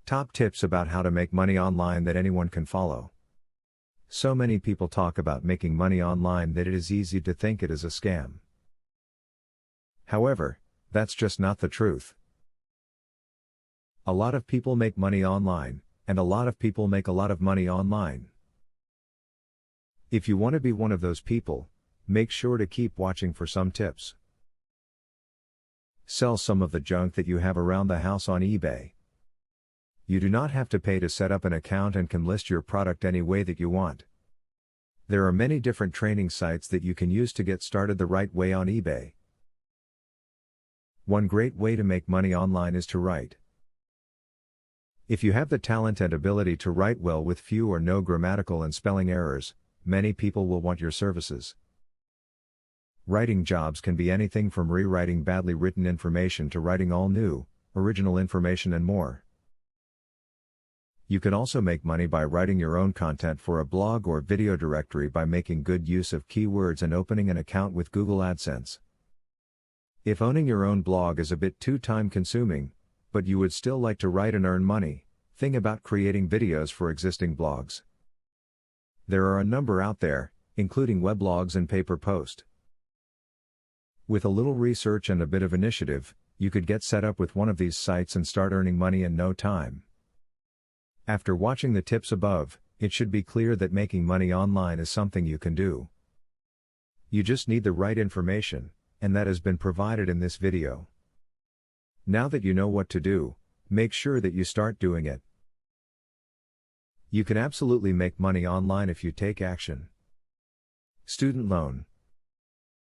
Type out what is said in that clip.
Top tips about how to make money online that anyone can follow. So many people talk about making money online that it is easy to think it is a scam. However, that's just not the truth. A lot of people make money online, and a lot of people make a lot of money online. If you want to be one of those people, make sure to keep watching for some tips. Sell some of the junk that you have around the house on eBay. You do not have to pay to set up an account and can list your product any way that you want. There are many different training sites that you can use to get started the right way on eBay. One great way to make money online is to write. If you have the talent and ability to write well with few or no grammatical and spelling errors, many people will want your services. Writing jobs can be anything from rewriting badly written information to writing all new, original information and more. You can also make money by writing your own content for a blog or video directory by making good use of keywords and opening an account with Google AdSense. If owning your own blog is a bit too time-consuming, but you would still like to write and earn money, think about creating videos for existing blogs. There are a number out there, including weblogs and PaperPost. With a little research and a bit of initiative, you could get set up with one of these sites and start earning money in no time. After watching the tips above, it should be clear that making money online is something you can do. You just need the right information, and that has been provided in this video. Now that you know what to do, make sure that you start doing it. You can absolutely make money online if you take action. Student loan,